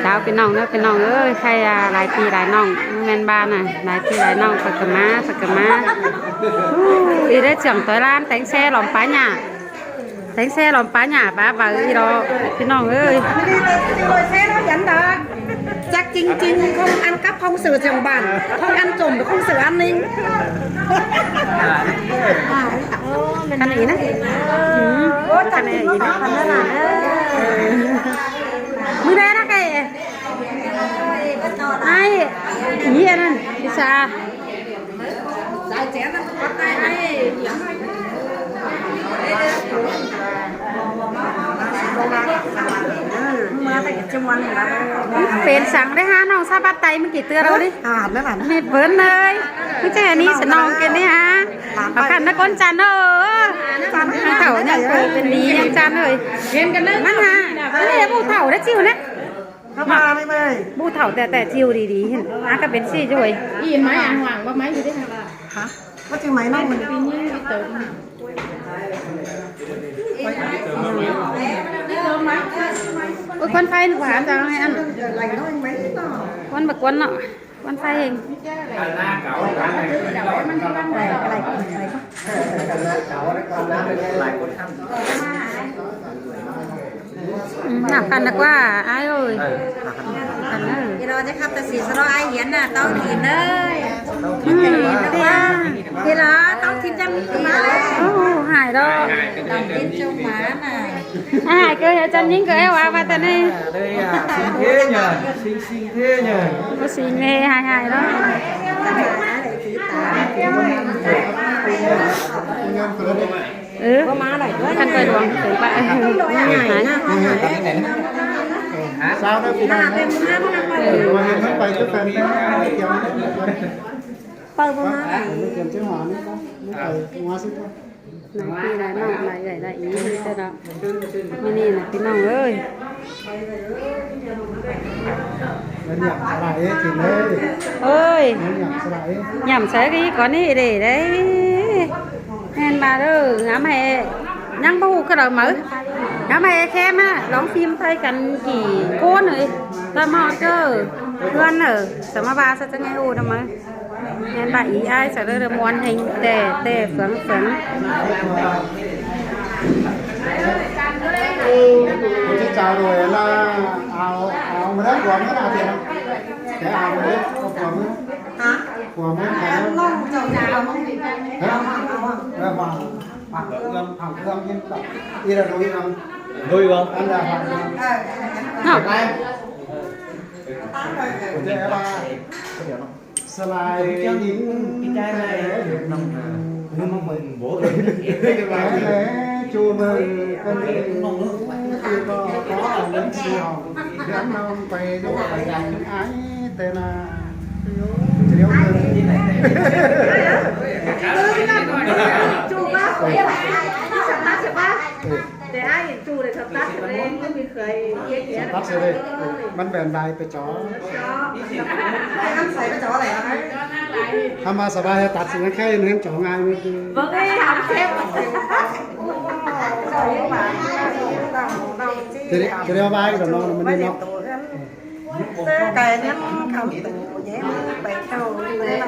ดาวเป็นน้องเด้อเป็นน้องเอ้ยใครหลายปีหลายน้องแม่นบ้านน่ะหลายปีหลายน้องสักกะมาอีได้เสียงตัวร้านแต่งแซ่หลอมป้าหญ้าแต่งแซ่หลอมป้าหญ้าป้าบ่าอีรอพี่น้องเอ้ยrồi xe nó dẫn đó chắc chính không ăn cắp không sửa trường bản không ăn trộm không sửa an ninh khăn ý nè khăn này gì nè khăn đó là mới đây đó cái ai ý anh đi xaเป็นสั่งได้ฮะน้องซาบัดไตมันกี่เตือนเราดิแล้วหลานไม่เปิ้นเลยไม่ใช่อันนี้สนองกันนี่ฮะเอากันนะก้นจันเออเถ่าเนี่ยเป็นดียังจันเลยเรียนกันเลยมันฮะนี่บูเถ่าได้จิ๋วนะมาไม่ไม่บูเถ่าแต่จิ๋วดีๆเห็นอาก็เป็นซี่ช่วยอีนไม้อ่างหวังว่าไม้อยู่ได้ไงฮะว่าจิ๋วไม้น้องมันปีนี้เติมคนไฟหนูถามจะให้อันคนแบบคนเนาะคนไฟเองหนักกันนักว่าไอ้เอ้ยกันเนอะที่เราจะขับแต่สีสโลไอเหียนน่ะต้องกินเลยที่เราต้องกินจะมีมาโอ้หายแล้วต้องกินจุ่มหมาน่ะหายเกยจันยิ่งเกยว่าแต่นี่đây à xinh thế nhờ xinh thế nhờ có xinh nghe hài đó có má này khăn cười luôn tự bại sao đó chị này mà hiện không phải cái phần bơ bơ má này kiểm chế hỏa nữa có hóa sức thôi này khi lại nòng lại ý như thế đó mini là cái nòng ơi nhẩm lại thì đấy ơi nhẩm lại nhẩm sẽ cái có này để đấy nên bà đó ngắm hè nhắn bu cái đầu mở ngắm hè khem á đóng phim thay cần chỉ côn rồi ta mò cơ luôn ở sao mà bà sao cho nghe u đâu mà nên bà ý ai sẽ được món hình tè phướng chị chào rồi là áo mới đấy quần cái nào tiền cái áo mới đấy quần mới hả quần mới cái lông chồng nào không bị rồi bằng cơm nhưng đi là đuôi không ăn là học thế ba slide cái chai này nhưng mà mình bố chua mừng con đi có là đến siêu gắn non quay nó phải dành ái tên là điều chú bác sắp bác để ai chú để sắp tắt của em có bị khởi sắp tắt rồi đâyมันแบ่งได้ไปจ่อăn xài cái chó này hả ทำมาสบายตัดสินแค่เนื้อจ่อง่ายไม่คือ vâng ấy học thêmจะเรียกว่าcái đầu nó mình đi nó cái nhắm không tụ nhé bày thầu đấy là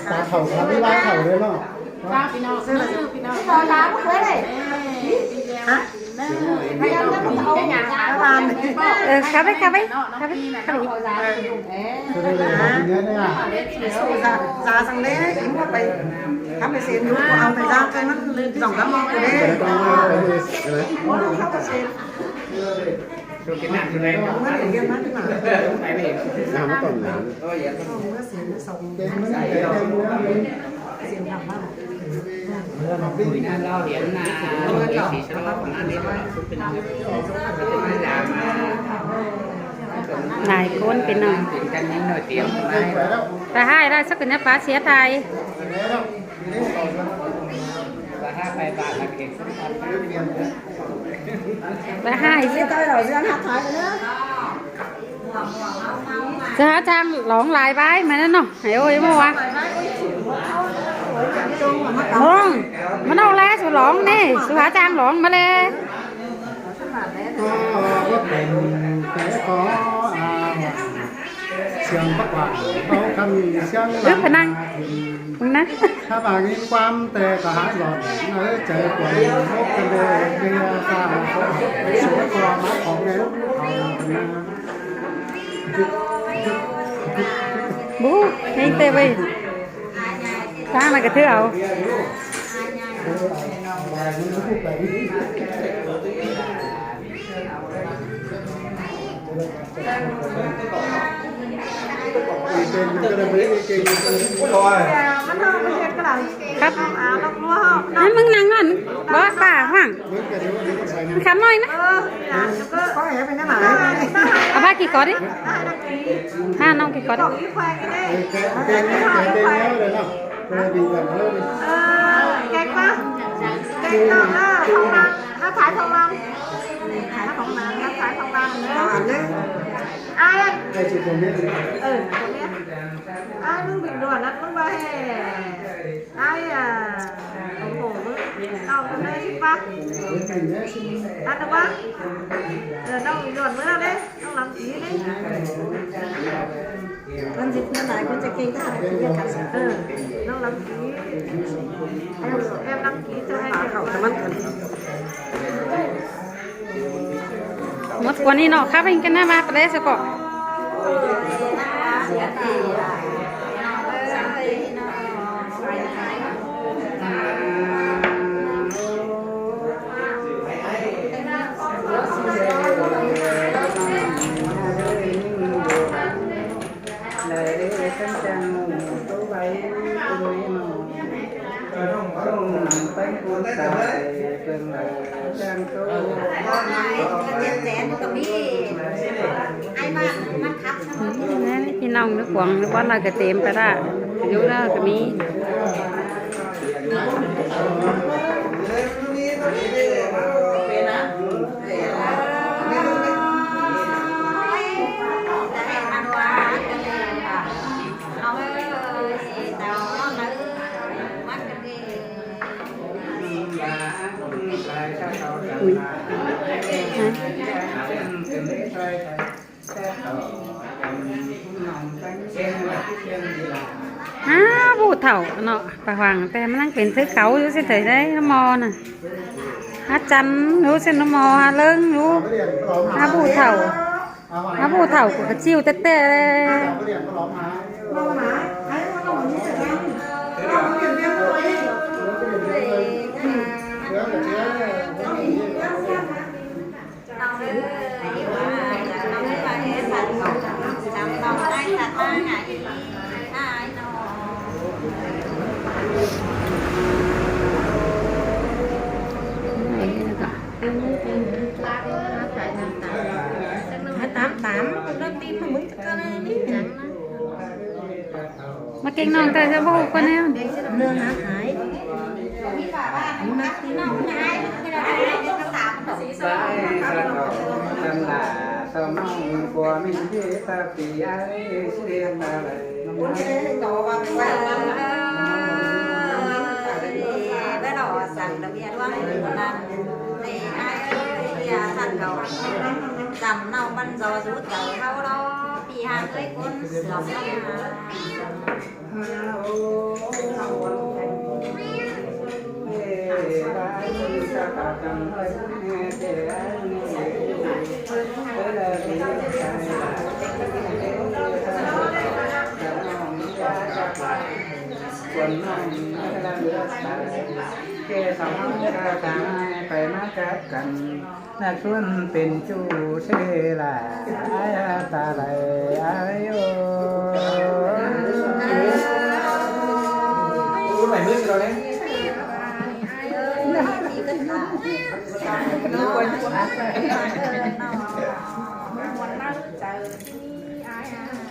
ta thầu nó đi lai thầu đấy nó to lắm thế này hả hay ăn cái nhà các bạn khá đấy ra sang đấy cũng có phải khám để xem đúng của ông thời gian cho nó dòng cá mò đấy cái nạn như này nó phải để làm nó còn nó lo điện là chỉ sẽ lo còn ăn điเป็นlàm นายก้นเป็นหน่อย กันนิดหน่อยเตรียมมา แต่ให้ได้สักกันนะป้าเสียไทย và hai bài bạn là kịchไปให้ Riêng tôi rồi riêng học thái nữa จะหาจ้างหลงลายใบมาแล้วเนาะไอ้โอ้ยมั่วมองมันเอาแล้วสุหลงนี่สุหาจ้างหลงมาเลย ก็เป็นแต่ขออาเสียงประกวาเขาคำเสียง เรื่องพนังมึงนะ ถ้าบางมีความแต่ก็หายหลอดใจกว่าพบกันเลยเรียกาสวยกว่ามาของเล่นบูให้เตะไปข้างมันกระเทือเอาครับให้มึงนั่งนั่นบ่ป่าว่างคำน้อยนะเอาผ้ากี่กอดิห้าน้องกี่กอดิแกงปะแกงนองนะทองนางน้าขายทองนางขายทองนางน้าขายทองนางเนี่ยไอ้คนนี้ไอ้มึงบินด่วนนัดมึงไปไอ้โอ้โหเอาคนนี้ปะนัดนะปะน้องบินด่วนเมื่อไรน้องลำสีนี่คนจิตนั่นไหนคนจะเก่งก็อะไรที่เรียกกันน้องลำสีem đăng ký cho hai khẩu cho mắt một con đi nọ khác anh cái nào mà đấy sao cọพี่น้องนึกหวังนึกว่าเราจะเต็มไปได้อยู่แล้วก็มีบูเถ่าเนาะปะหวังแต่มันนั่งเป็นซื้อเขาอยู่เฉยๆได้น้ำมอน่ะจันรู้เส้นน้ำมอเลิ้งรู้บูเถ่าก็ชิวเต้ๆมาเก่งน้องแต่จะบอกคนนี้เรื่องหาขายมาตีน้องขายทำลาสมองกลัวมีเยตาปีไอเสียงอะไรน้ำมันbé đỏ sẵn là bia loang lần để ai bia sẵn cầu dầm nào bắn gió rút cầu đâu đó bị hàng ấy cuốn sườn quần non là lửa xài kê sóng ca tàngไปมากับกันนักชวนเป็นจูเสลาตาไหลอายโอคุณไหนมืดเราเนี่ย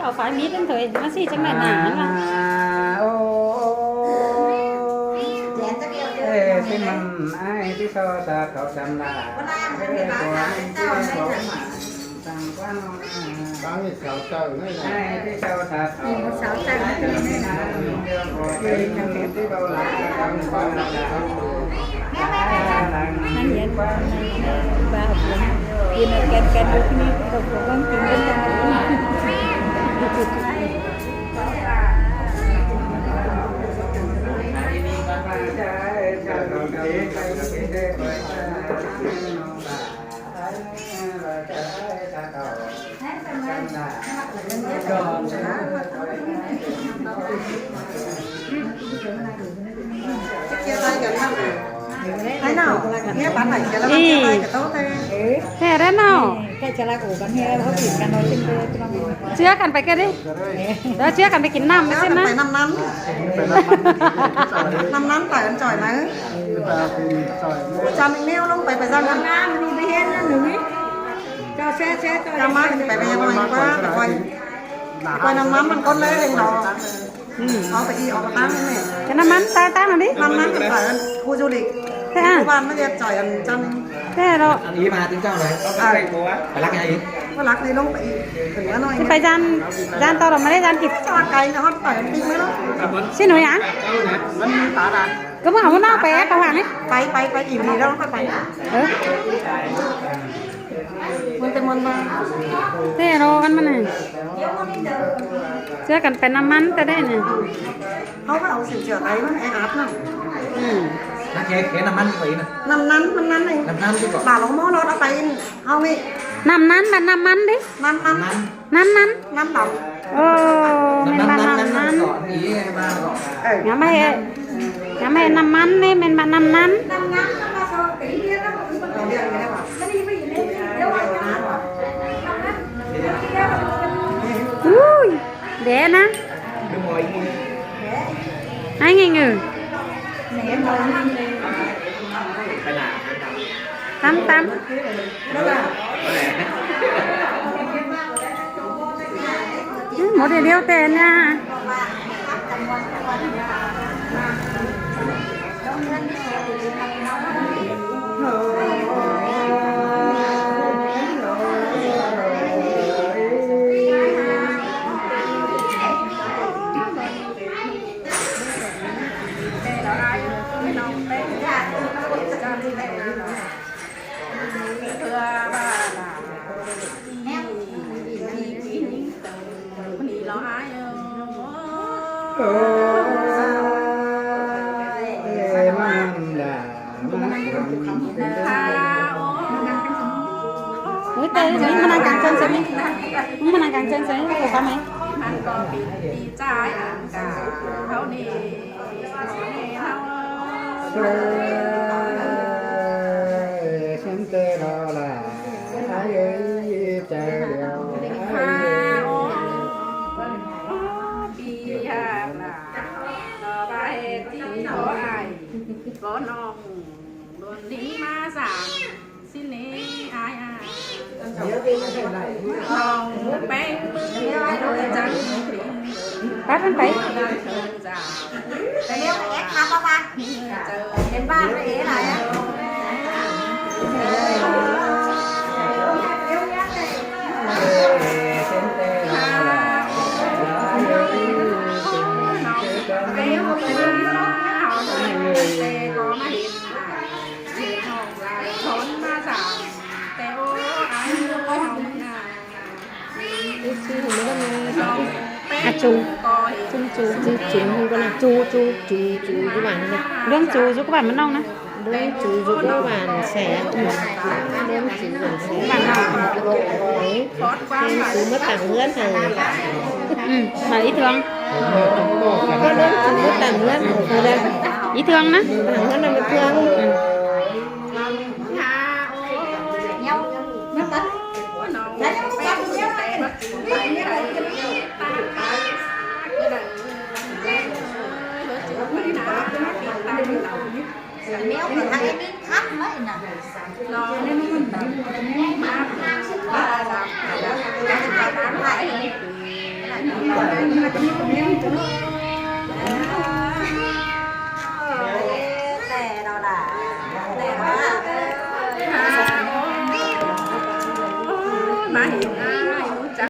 เอาphải mít đến thời nó xì trong này nản màที่มันไอ้ที่เขาตาเขาจำได้ตัวนี้ที่เขาต่างกันบางทีเขาเจ้าไอ้ที่เขาตาเขาจำได้เรื่องของที่เขาหลังจำความหลัง anh vậy ba học กินแกนอยู่ที่นี่ก็ต้องกินกันไอ้เนาะเนี่ยบ้านไหนจะแล้วมันจะไปกับโต๊ะเต้ แค่นั้นเนาะ แค่จะลากอูกันเนี่ยเขาติดกันเราเป็นเดือน เชื่อกันไปกันดิแล้วเชื่อกันไปกินน้ำไม่ใช่ไหม ไปน้ำนั้นไปกันจ่อยไหมจำเนี้ยลงไปจ้างน้ำมันมีไปเห็นนั่นหนึ่งจะแช่จะมาไปยังไงว่าแต่ไปน้ำมันก้นเลยดอกเอาไปอีออกมาตั้งนี่ จะน้ำมันตั้งหน่อยดิ น้ำมันไปคูจูริกคูบ้านไม่ได้จ่อยกันจัน แค่เรา ý mà tiếng trong này phải lắc cái gì ก็รักในลงไปอีกถึงแล้วหน่อย ไปจานต่อเราไม่ได้จานกิบ จอดไกลนะฮอตต่อยปิ้งไหมล่ะ xin hỏi anh มันมีตาด่าน có muốn học nó bé các bạn ấy ไปอีกทีแล้วค่อยไป ừ มันจะมันมา thế rồi anh mà này chưa cần phải năm mắn tới đây này เขาก็เอาสิ่งเฉื่อยไปมันแออัดน่ะ ừ lắc cái nằm ăn như vậy nè น้ำนั้นมันนั้นเอง nằm ăn chứ còn บ่าลงหม้อรถเอาไปเอานี่ năm nắn mà năm mắn đi น้ำ nằm năm nắn น้ำด ồ nằm mình nằm bạn nằm năm nằm nắn gọn ý ba gọn ำ nhà mày năm mắn đi mình bạn năm nắn เราเรียกอย่างนี้ว่า ui đẻ nè đúng rồi ai nghe ngừ cái nào tám một điều đeo tiền nha ui tê mình mà đang càng chân sẽ mình mà đang càng chân sẽ của con mày มันก็ปิดดีใจอ่างกาเขานี่เขา ฉันเจอเราละไอ้ใจเดียว พาโอ้ปีหาหนาต่อไปที่ขอไอ้ก็น้องโดนนี้มาสั่งสินี้อายน้องแป้งมือจัง bắt anh phải แต่เรียกเอ็กซ์ครับป้าเป็นบ้านไม่เอ๋ไหนอ่ะ à chú chú con là chú các bạn này lương chú giúp các bạn món nông nè đấy chú giúp các bạn xẻ lương chú bạn xẻ bạn nào đấy thêm chú mất tặng ngân hàng mà ý thương có lương chú mất tặng ngân ở đây ý thương nè tặng ngân là mất thương Nếu mà thấy biết khắp mấy nè Nó